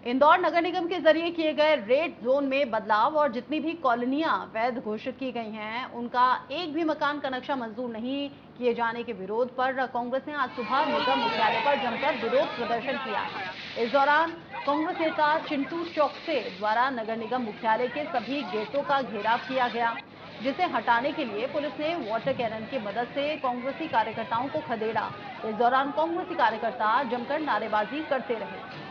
इंदौर नगर निगम के जरिए किए गए रेड जोन में बदलाव और जितनी भी कॉलोनियां वैध घोषित की गई हैं, उनका एक भी मकान का नक्शा मंजूर नहीं किए जाने के विरोध पर कांग्रेस ने आज सुबह निगम मुख्यालय पर जमकर विरोध प्रदर्शन किया। इस दौरान कांग्रेस नेता चिंटू चौकसे द्वारा नगर निगम मुख्यालय के सभी गेटों का घेराव किया गया, जिसे हटाने के लिए पुलिस ने वाटर कैनन की मदद से कांग्रेसी कार्यकर्ताओं को खदेड़ा। इस दौरान कांग्रेसी कार्यकर्ता जमकर नारेबाजी करते रहे।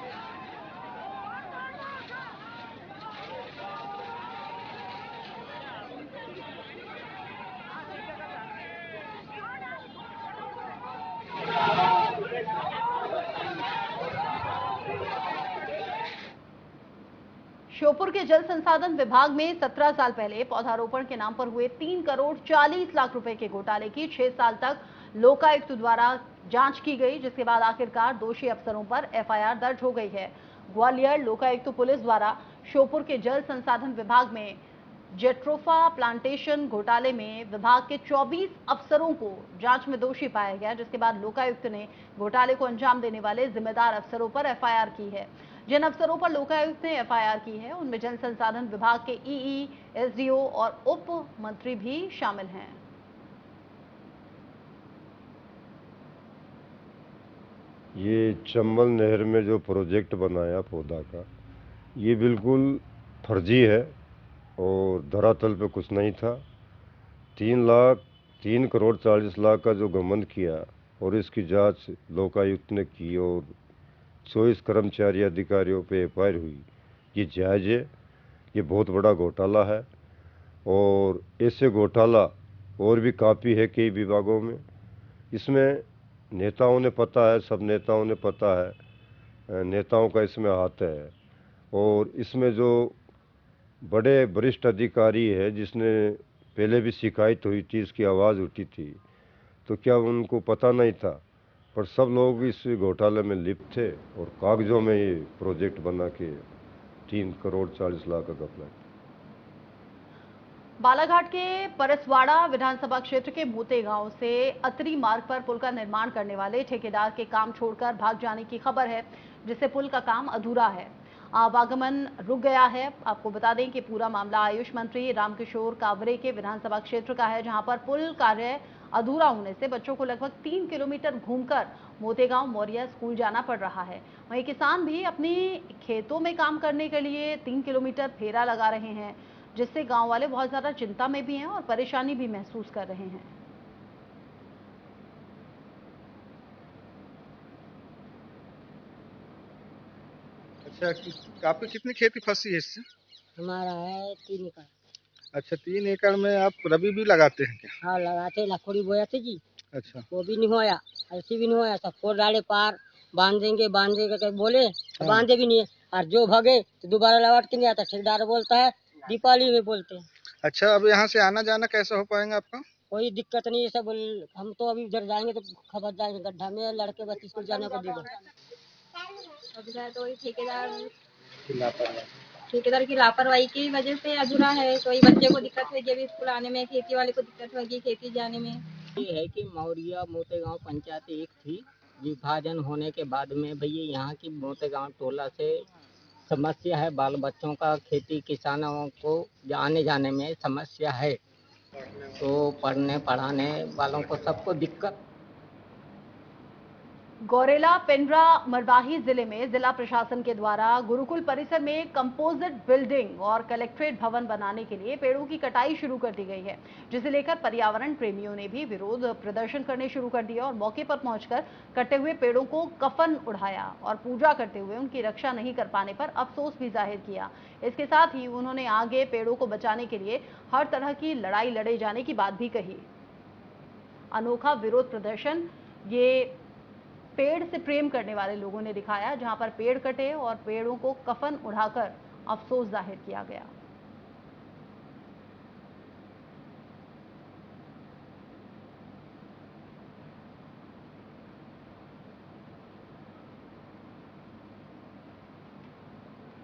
श्योपुर के जल संसाधन विभाग में 17 साल पहले पौधारोपण के नाम पर हुए 3 करोड़ 40 लाख रुपए के घोटाले की 6 साल तक लोकायुक्त द्वारा जांच की गई, जिसके बाद आखिरकार दोषी अफसरों पर एफआईआर दर्ज हो गई है। ग्वालियर लोकायुक्त पुलिस द्वारा श्योपुर के जल संसाधन विभाग में जेट्रोफा प्लांटेशन घोटाले में विभाग के 24 अफसरों को जांच में दोषी पाया गया, जिसके बाद लोकायुक्त ने घोटाले को अंजाम देने वाले जिम्मेदार अफसरों पर एफआईआर की है। जिन अफसरों पर लोकायुक्त ने एफआईआर की है, उनमें जल संसाधन विभाग के ईई, एसडीओ और उप मंत्री भी शामिल हैं। ये चंबल नहर में जो प्रोजेक्ट बनाया पौधा का, ये बिल्कुल फर्जी है और धरातल पे कुछ नहीं था। 3 करोड़ 40 लाख का जो घमंड किया और इसकी जांच लोकायुक्त ने की और 24 कर्मचारी अधिकारियों पे एफआईआर हुई, ये जायज़ है। ये बहुत बड़ा घोटाला है और ऐसे घोटाला और भी काफ़ी है कई विभागों में। इसमें नेताओं ने पता है, सब नेताओं ने पता है, नेताओं का इसमें हाथ है। और इसमें जो बड़े वरिष्ठ अधिकारी है, जिसने पहले भी शिकायत हुई थी, इसकी आवाज़ उठी थी, तो क्या उनको पता नहीं था? पर सब लोग इस घोटाले में लिप्त थे और कागजों में ये प्रोजेक्ट बना के 3 करोड़ 40 लाख का घपला। बालाघाट के परसवाड़ा विधानसभा क्षेत्र के मोते गांव से अतरी मार्ग पर पुल का निर्माण करने वाले ठेकेदार के काम छोड़कर भाग जाने की खबर है, जिससे पुल का काम अधूरा है। आवागमन रुक गया है। आपको बता दें कि पूरा मामला आयुष मंत्री रामकिशोर कावरे के विधानसभा क्षेत्र का है, जहां पर पुल कार्य अधूरा होने से बच्चों को लगभग 3 किलोमीटर घूमकर मोतेगांव मौर्या स्कूल जाना पड़ रहा है। वहीं किसान भी अपने खेतों में काम करने के लिए 3 किलोमीटर फेरा लगा रहे हैं, जिससे गांव वाले बहुत ज्यादा चिंता में भी हैं और परेशानी भी महसूस कर रहे हैं। अच्छा, आपकी कितनी खेती फंसी है इससे? हमारा है 3 एकड़। अच्छा, 3 एकड़ में आप रबी भी लगाते हैं क्या? हाँ लगाते, लखोड़ी बोया थे जी। अच्छा। वो भी नहीं होया, ऐसी भी नहीं होया, सब फोड़ डाले पार, बांधेंगे बांधेंगे के बोले, हाँ। बांधे भी नहीं है। और जो भगे तो दोबारा लौट के नहीं आता। ठेकेदार बोलता है दीपावली में बोलते हैं। अच्छा, अब यहाँ से आना जाना कैसे हो पाएगा आपका? कोई दिक्कत नहीं है, सब हम तो अभी उधर जाएंगे तो खबर जाएंगे गड्ढा में, लड़के बस स्कूल जाने को देगा। तो वही ठेकेदार की लापरवाही की वजह से अधूरा है। कोई बच्चे को दिक्कत होगी अभी स्कूल आने में, खेती वाले को दिक्कत होगी खेती जाने में। ये है कि मौर्या मोतेगांव पंचायत एक थी, विभाजन होने के बाद में भैया यहाँ की मोतेगांव टोला से समस्या है। बाल बच्चों का, खेती किसानों को आने जाने में समस्या है, तो पढ़ने पढ़ाने वालों को सबको दिक्कत। गौरेला पेंड्रा मरवाही जिले में जिला प्रशासन के द्वारा गुरुकुल परिसर में कंपोजिट बिल्डिंग और कलेक्ट्रेट भवन बनाने के लिए पेड़ों की कटाई शुरू कर दी गई है, जिसे लेकर पर्यावरण प्रेमियों ने भी विरोध प्रदर्शन करने शुरू कर दिया और मौके पर पहुंचकर कटे हुए पेड़ों को कफन उड़ाया और पूजा करते हुए उनकी रक्षा नहीं कर पाने पर अफसोस भी जाहिर किया। इसके साथ ही उन्होंने आगे पेड़ों को बचाने के लिए हर तरह की लड़ाई लड़े जाने की बात भी कही। अनोखा विरोध प्रदर्शन ये पेड़ से प्रेम करने वाले लोगों ने दिखाया, जहां पर पेड़ कटे और पेड़ों को कफन उड़ाकर अफसोस जाहिर किया गया।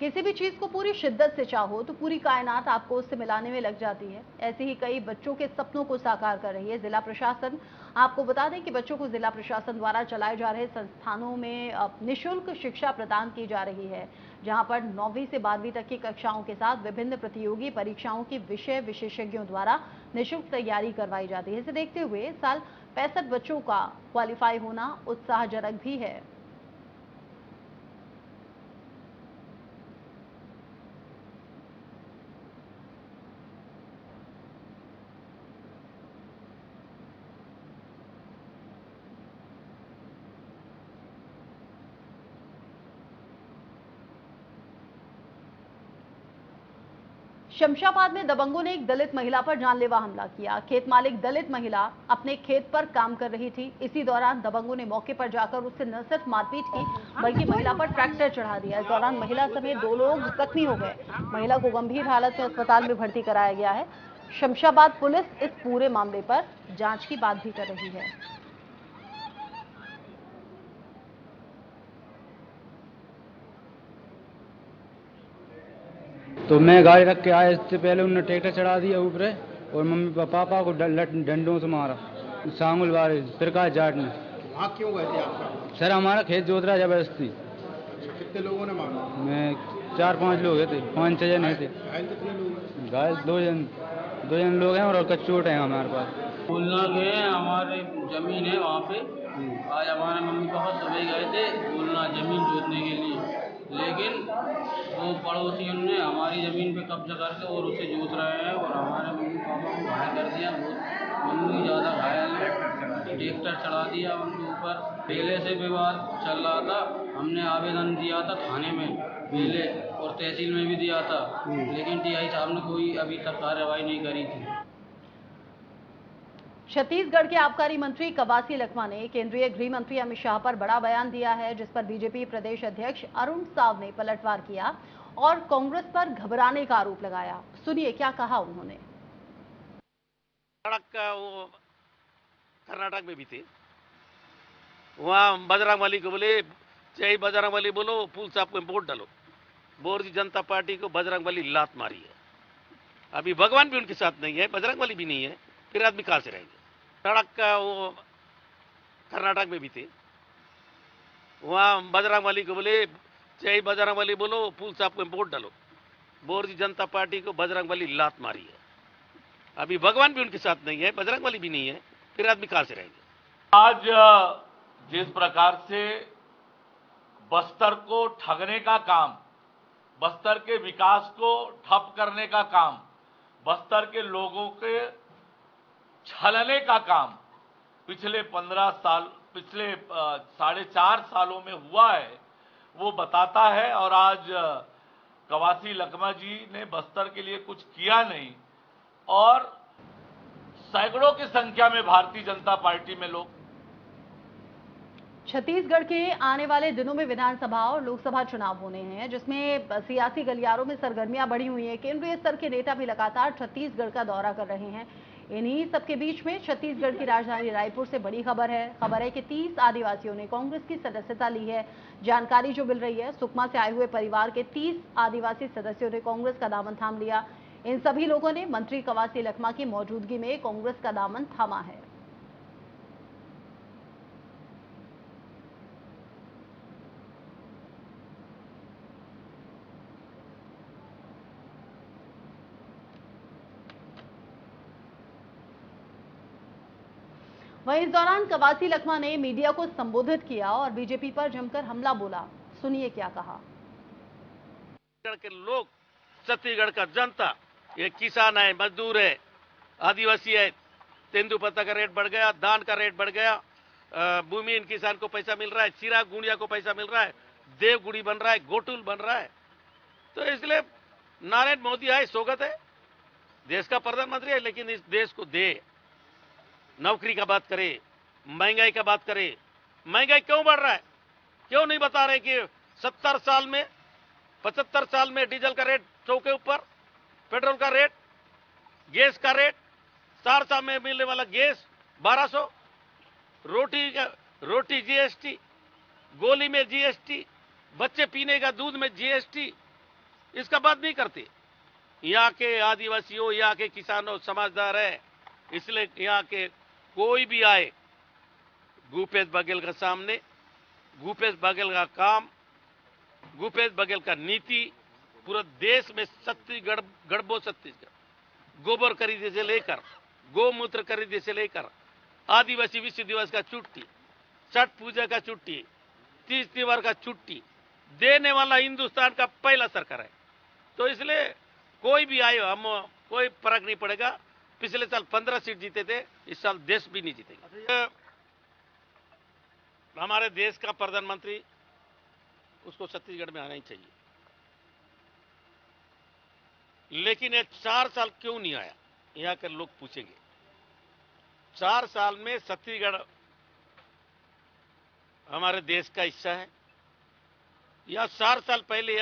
किसी भी चीज को पूरी शिद्दत से चाहो तो पूरी कायनात आपको उससे मिलाने में लग जाती है। ऐसे ही कई बच्चों के सपनों को साकार कर रही है जिला प्रशासन। आपको बता दें कि बच्चों को जिला प्रशासन द्वारा चलाए जा रहे संस्थानों में निःशुल्क शिक्षा प्रदान की जा रही है, जहां पर 9वीं से 12वीं तक की कक्षाओं के साथ विभिन्न प्रतियोगी परीक्षाओं की विषय विशेषज्ञों द्वारा निःशुल्क तैयारी करवाई जाती है। इसे देखते हुए इस साल 65 बच्चों का क्वालिफाई होना उत्साहजनक भी है। शमशाबाद में दबंगों ने एक दलित महिला पर जानलेवा हमला किया। खेत मालिक दलित महिला अपने खेत पर काम कर रही थी। इसी दौरान दबंगों ने मौके पर जाकर उससे न सिर्फ मारपीट की बल्कि महिला पर ट्रैक्टर चढ़ा दिया। इस दौरान महिला समेत 2 लोग जख्मी हो गए। महिला को गंभीर हालत में अस्पताल में भर्ती कराया गया है। शमशाबाद पुलिस इस पूरे मामले पर जांच की बात भी कर रही है। तो मैं गाड़ी रख के आया, इससे पहले उन्होंने ट्रैक्टर चढ़ा दिया ऊपर और मम्मी पापा को डंडों से मारा, सांगुल वाले सरकार जाट ने। वहाँ क्यों गए थे आपका? सर हमारा खेत जोत रहा जबरदस्ती। कितने लोगों ने मारा? मैं 4-5 लोग थे, 5-6 जन थे। घायल कितने लोग हैं? घायल 2 जन लोग हैं और कच्चे चोट है हमारे पास। बोलना गए हमारे जमीन है वहाँ पे। आज हमारे मम्मी पापा सभी गए थे बोलना जमीन जोतने के लिए, लेकिन वो पड़ोसियों ने हमारी ज़मीन पे कब्जा करके और उसे जोत रहे हैं और हमारे मम्मी पापा को घायल कर दिया। बहुत मम्मी ज़्यादा घायल है, ट्रैक्टर चढ़ा दिया उनके ऊपर। पहले से विवाद चल रहा था, हमने आवेदन दिया था थाने में पहले और तहसील में भी दिया था, लेकिन टीआई साहब ने कोई अभी तक कार्रवाई नहीं करी थी। छत्तीसगढ़ के आबकारी मंत्री कवासी लखमा ने केंद्रीय गृह मंत्री अमित शाह पर बड़ा बयान दिया है, जिस पर बीजेपी प्रदेश अध्यक्ष अरुण साव ने पलटवार किया और कांग्रेस पर घबराने का आरोप लगाया। सुनिए क्या कहा उन्होंने। सड़क का वो कर्नाटक में भी थे, वहाँ बजरंगबली को बोले जय बजरंगबली बोलो, पुल साहब को वोट डालो। भारतीय जनता पार्टी को बजरंगबली लात मारी है। अभी भगवान भी उनके साथ नहीं है, बजरंगबली भी नहीं है, फिर आदमी कहाँ से रहेंगे। सड़क का वो कर्नाटक में भी थे, वहाँ बजरंगबली को बोले जय बजरंगबली बोलो, पुल साहब को वोट डालो। भारतीय जनता पार्टी को बजरंगबली लात मारी है। अभी भगवान भी उनके साथ नहीं है, बजरंगबली भी नहीं है, फिर आदमी कहाँ से रहेंगे। आज जिस प्रकार से बस्तर को ठगने का काम, बस्तर के विकास को ठप करने का काम, बस्तर के लोगों के छलने का काम पिछले 4.5 सालों में हुआ है, वो बताता है। और आज कवासी लखमा जी ने बस्तर के लिए कुछ किया नहीं और सैकड़ों की संख्या में भारतीय जनता पार्टी में लोग। छत्तीसगढ़ के आने वाले दिनों में विधानसभा और लोकसभा चुनाव होने हैं, जिसमें सियासी गलियारों में सरगर्मियां बढ़ी हुई हैं। केंद्रीय स्तर के नेता भी लगातार छत्तीसगढ़ का दौरा कर रहे हैं। इन्हीं सबके बीच में छत्तीसगढ़ की राजधानी रायपुर से बड़ी खबर है कि 30 आदिवासियों ने कांग्रेस की सदस्यता ली है। जानकारी जो मिल रही है, सुकमा से आए हुए परिवार के 30 आदिवासी सदस्यों ने कांग्रेस का दामन थाम लिया। इन सभी लोगों ने मंत्री कवासी लखमा की मौजूदगी में कांग्रेस का दामन थामा है। वहीं इस दौरान कवासी लखमा ने मीडिया को संबोधित किया और बीजेपी पर जमकर हमला बोला। सुनिए क्या कहा। छत्तीसगढ़ के लोग, छत्तीसगढ़ का जनता, ये किसान है, मजदूर है, आदिवासी है, तेंदुपत्ता का रेट बढ़ गया, धान का रेट बढ़ गया, भूमिहीन किसान को पैसा मिल रहा है, चिराग गुड़िया को पैसा मिल रहा है, देवगुड़ी बन रहा है, गोटुल बन रहा है। तो इसलिए नरेंद्र मोदी आए, स्वागत है। देश का प्रधानमंत्री है, लेकिन इस देश को दे, नौकरी का बात करे, महंगाई का बात करे। महंगाई क्यों बढ़ रहा है, क्यों नहीं बता रहे कि 75 साल में डीजल का रेट 100 के ऊपर, पेट्रोल का रेट, गैस का रेट, 4 साल में मिलने वाला गैस 1200, रोटी जीएसटी, गोली में जीएसटी, बच्चे पीने का दूध में जीएसटी, इसका बात नहीं करते। यहाँ के आदिवासियों, यहाँ के किसानों समझदार है, इसलिए यहाँ के कोई भी आए भूपेश बघेल के सामने, भूपेश बघेल का काम, भूपेश बघेल का नीति पूरे देश में छत्तीसगढ़, गढ़बो छत्तीसगढ़, गोबर खरीदे से लेकर, गोमूत्र खरीदे से लेकर, आदिवासी विश्व दिवस का छुट्टी, छठ पूजा का छुट्टी, 30 त्योहार का छुट्टी देने वाला हिंदुस्तान का पहला सरकार है। तो इसलिए कोई भी आए, हम कोई फर्क नहीं पड़ेगा। पिछले साल 15 सीट जीते थे, इस साल देश भी नहीं जीतेगा। हमारे देश का प्रधानमंत्री, उसको छत्तीसगढ़ में आना ही चाहिए, लेकिन ये 4 साल क्यों नहीं आया, यहाँ के लोग पूछेंगे। 4 साल में छत्तीसगढ़ हमारे देश का हिस्सा है। या 4 साल पहले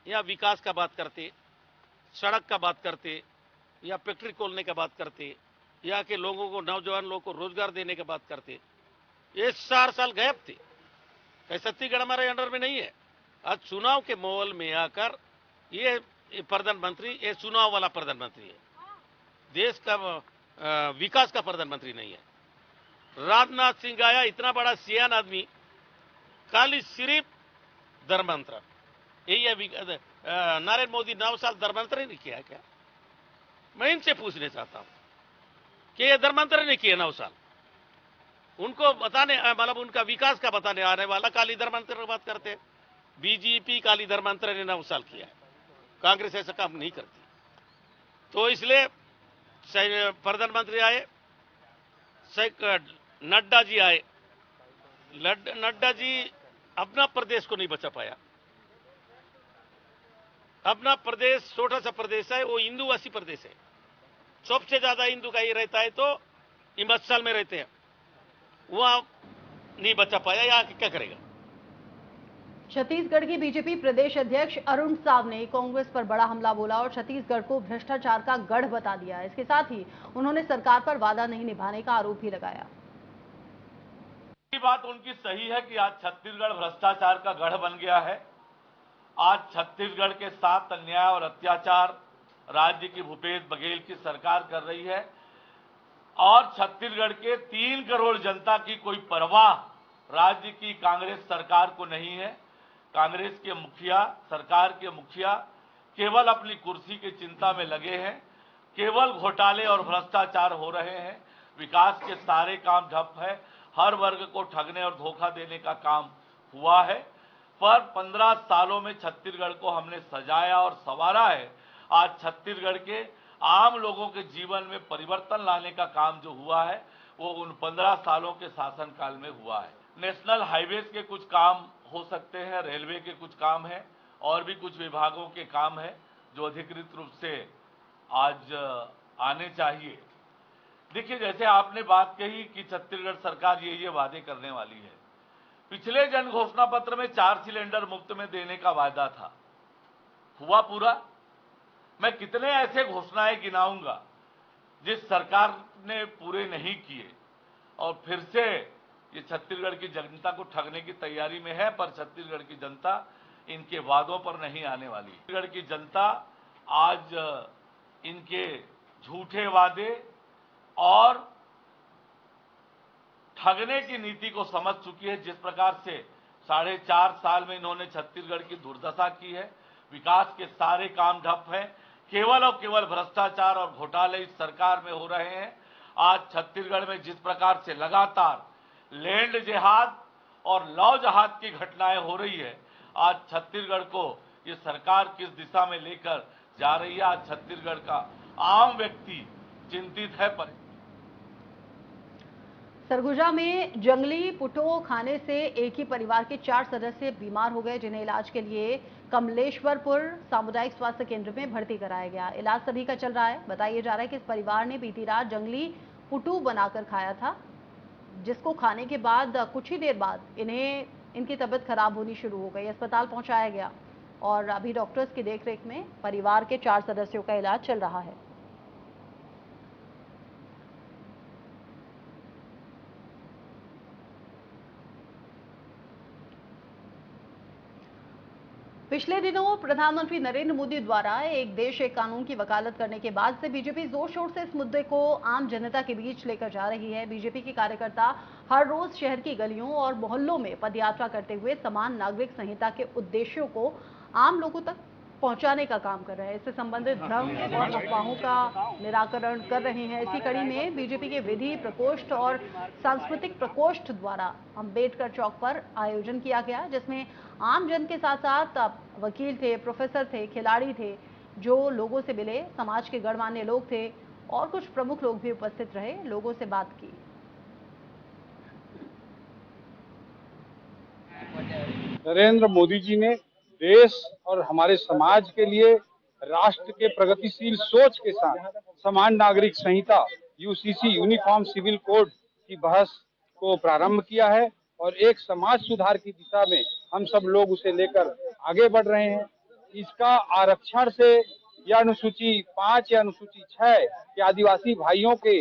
यहाँ विकास का बात करते, सड़क का बात करते, या फैक्ट्री खोलने का बात करते, यहाँ के लोगों को, नौजवान लोगों को रोजगार देने की बात करते। ये 4 साल गायब थे। छत्तीसगढ़ हमारे अंडर में नहीं है। आज चुनाव के माहौल में आकर ये प्रधानमंत्री, ये चुनाव वाला प्रधानमंत्री है, देश का विकास का प्रधानमंत्री नहीं है। राजनाथ सिंह आया, इतना बड़ा सियान आदमी, खाली सिर्फ धर्मांतरण, यही है। नरेंद्र मोदी 9 साल धर्मांतरण नहीं किया है क्या? मैं इनसे पूछने चाहता हूं कि ये धर्मांतरण नहीं किया 9 साल। उनको बताने, मतलब उनका विकास का बताने आने वाला काली धर्मांतरण की बात करते हैं। बीजेपी काली धर्मांतरण ने 9 साल किया है, कांग्रेस ऐसा काम नहीं करती। तो इसलिए प्रधानमंत्री आए, नड्डा जी आए, नड्डा जी अपना प्रदेश को नहीं बचा पाया। अपना प्रदेश छोटा सा प्रदेश है, वो हिंदूवासी प्रदेश है, सबसे ज्यादा हिंदू का ही रहता है। तो हिमाचल में रहते हैं, वहां नहीं बचा पाया, यहाँ क्या करेगा। छत्तीसगढ़ की बीजेपी प्रदेश अध्यक्ष अरुण साव ने कांग्रेस पर बड़ा हमला बोला और छत्तीसगढ़ को भ्रष्टाचार का गढ़ बता दिया। इसके साथ ही उन्होंने सरकार पर वादा नहीं निभाने का आरोप भी लगाया। ये बात उनकी सही है कि आज छत्तीसगढ़ भ्रष्टाचार का गढ़ बन गया है। आज छत्तीसगढ़ के साथ अन्याय और अत्याचार राज्य की भूपेश बघेल की सरकार कर रही है और छत्तीसगढ़ के 3 करोड़ जनता की कोई परवाह राज्य की कांग्रेस सरकार को नहीं है। कांग्रेस के मुखिया, सरकार के मुखिया केवल अपनी कुर्सी की चिंता में लगे हैं, केवल घोटाले और भ्रष्टाचार हो रहे हैं, विकास के सारे काम ठप है, हर वर्ग को ठगने और धोखा देने का काम हुआ है। पर 15 सालों में छत्तीसगढ़ को हमने सजाया और संवारा है। आज छत्तीसगढ़ के आम लोगों के जीवन में परिवर्तन लाने का काम जो हुआ है वो उन 15 सालों के शासनकाल में हुआ है। नेशनल हाईवेज के कुछ काम हो सकते हैं, रेलवे के कुछ काम है और भी कुछ विभागों के काम है जो अधिकृत रूप से आज आने चाहिए। देखिए, जैसे आपने बात कही कि छत्तीसगढ़ सरकार ये वादे करने वाली है। पिछले जन घोषणा पत्र में 4 सिलेंडर मुफ्त में देने का वादा था, हुआ पूरा? मैं कितने ऐसे घोषणाएं गिनाऊंगा जिस सरकार ने पूरे नहीं किए और फिर से ये छत्तीसगढ़ की जनता को ठगने की तैयारी में है। पर छत्तीसगढ़ की जनता इनके वादों पर नहीं आने वाली। छत्तीसगढ़ की जनता आज इनके झूठे वादे और ठगने की नीति को समझ चुकी है। जिस प्रकार से 4.5 साल में इन्होंने छत्तीसगढ़ की दुर्दशा की है, विकास के सारे काम ठप हैं, केवल और केवल भ्रष्टाचार और घोटाले इस सरकार में हो रहे हैं। आज छत्तीसगढ़ में जिस प्रकार से लगातार लैंड जिहाद और लौ जिहाद की घटनाएं हो रही है, आज छत्तीसगढ़ को ये सरकार किस दिशा में लेकर जा रही है, आज छत्तीसगढ़ का आम व्यक्ति चिंतित है। सरगुजा में जंगली पुटो खाने से एक ही परिवार के 4 सदस्य बीमार हो गए, जिन्हें इलाज के लिए कमलेश्वरपुर सामुदायिक स्वास्थ्य केंद्र में भर्ती कराया गया। इलाज सभी का चल रहा है। बताया जा रहा है कि इस परिवार ने बीती रात जंगली पुटू बनाकर खाया था, जिसको खाने के बाद कुछ ही देर बाद इनकी तबीयत खराब होनी शुरू हो गई। अस्पताल पहुंचाया गया और अभी डॉक्टर्स की देखरेख में परिवार के 4 सदस्यों का इलाज चल रहा है। पिछले दिनों प्रधानमंत्री नरेंद्र मोदी द्वारा एक देश एक कानून की वकालत करने के बाद से बीजेपी जोर शोर से इस मुद्दे को आम जनता के बीच लेकर जा रही है। बीजेपी के कार्यकर्ता हर रोज शहर की गलियों और मोहल्लों में पदयात्रा करते हुए समान नागरिक संहिता के उद्देश्यों को आम लोगों तक पहुंचाने का काम कर रहे हैं। इससे संबंधित भ्रम और अफवाहों का निराकरण कर रहे हैं। इसी कड़ी में बीजेपी के विधि प्रकोष्ठ और सांस्कृतिक प्रकोष्ठ द्वारा अंबेडकर चौक पर आयोजन किया गया, जिसमें आम जन के साथ साथ वकील थे, प्रोफेसर थे, खिलाड़ी थे, जो लोगों से मिले, समाज के गणमान्य लोग थे और कुछ प्रमुख लोग भी उपस्थित रहे, लोगों से बात की। नरेंद्र मोदी जी ने देश और हमारे समाज के लिए राष्ट्र के प्रगतिशील सोच के साथ समान नागरिक संहिता यूसीसी यूनिफॉर्म सिविल कोड की बहस को प्रारंभ किया है और एक समाज सुधार की दिशा में हम सब लोग उसे लेकर आगे बढ़ रहे हैं। इसका आरक्षण से या अनुसूची 5 या अनुसूची 6 के आदिवासी भाइयों के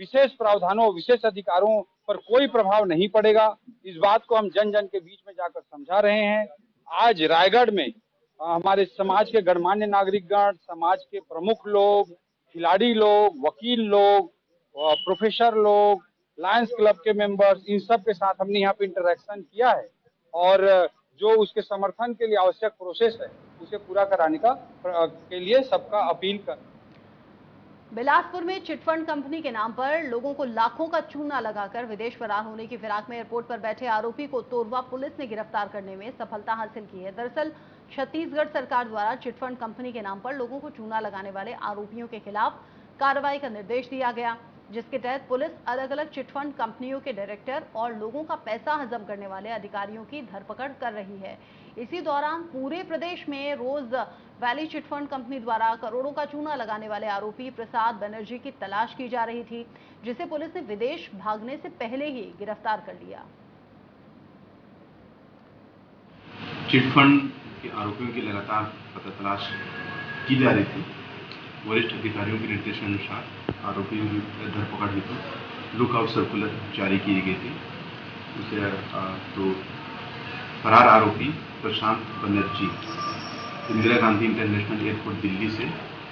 विशेष प्रावधानों, विशेष अधिकारों पर कोई प्रभाव नहीं पड़ेगा। इस बात को हम जन जन के बीच में जाकर समझा रहे हैं। आज रायगढ़ में हमारे समाज के गणमान्य नागरिकगण, समाज के प्रमुख लोग, खिलाड़ी लोग, वकील लोग, प्रोफेसर लोग, लायंस क्लब के मेंबर्स, इन सब के साथ हमने यहाँ पे इंटरेक्शन किया है और जो उसके समर्थन के लिए आवश्यक प्रोसेस है उसे पूरा कराने के लिए सबका अपील कर। बिलासपुर में चिटफंड कंपनी के नाम पर लोगों को लाखों का चूना लगाकर विदेश फरार होने की फिराक में एयरपोर्ट पर बैठे आरोपी को तोरवा पुलिस ने गिरफ्तार करने में सफलता हासिल की है। दरअसल छत्तीसगढ़ सरकार द्वारा चिटफंड कंपनी के नाम पर लोगों को चूना लगाने वाले आरोपियों के खिलाफ कार्रवाई का निर्देश दिया गया, जिसके तहत पुलिस अलग अलग चिटफंड कंपनियों के डायरेक्टर और लोगों का पैसा हजम करने वाले अधिकारियों की धरपकड़ कर रही है। इसी दौरान पूरे प्रदेश में रोज वैली चिटफंड कंपनी द्वारा करोड़ों का चूना लगाने वाले आरोपी प्रसाद बनर्जी की तलाश की जा रही थी, जिसे पुलिस ने विदेश भागने से पहले ही गिरफ्तार कर लिया। चिटफंड के आरोपियों की लगातार पता तलाश की जा रही थी। वरिष्ठ अधिकारियों के निर्देशानुसार आरोपियों की धरपकड़ हेतु लुकआउट सर्कुलर जारी की गई थी। उसे तो फरार आरोपी प्रशांत बनर्जी इंदिरा गांधी इंटरनेशनल एयरपोर्ट दिल्ली से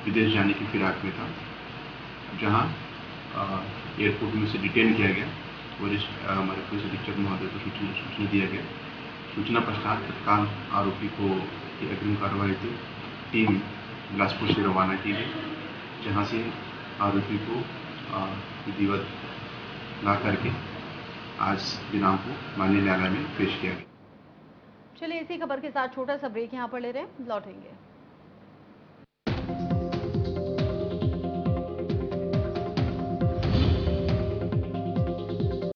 विदेश जाने की फिराक में था, जहां एयरपोर्ट में उसे डिटेन किया गया। वरिष्ठ हमारे पुलिस अधीक्षक महोदय को सूचना दिया गया। सूचना पश्चात तत्काल आरोपी को अग्रिम कार्रवाई की टीम बिलासपुर से रवाना की गई, जहां से आरोपी को विधिवत ला करके आज दिनांक को माननीय न्यायालय में पेश किया गया। चलिए इसी खबर के साथ छोटा सा ब्रेक यहाँ पर ले रहे हैं, लौटेंगे।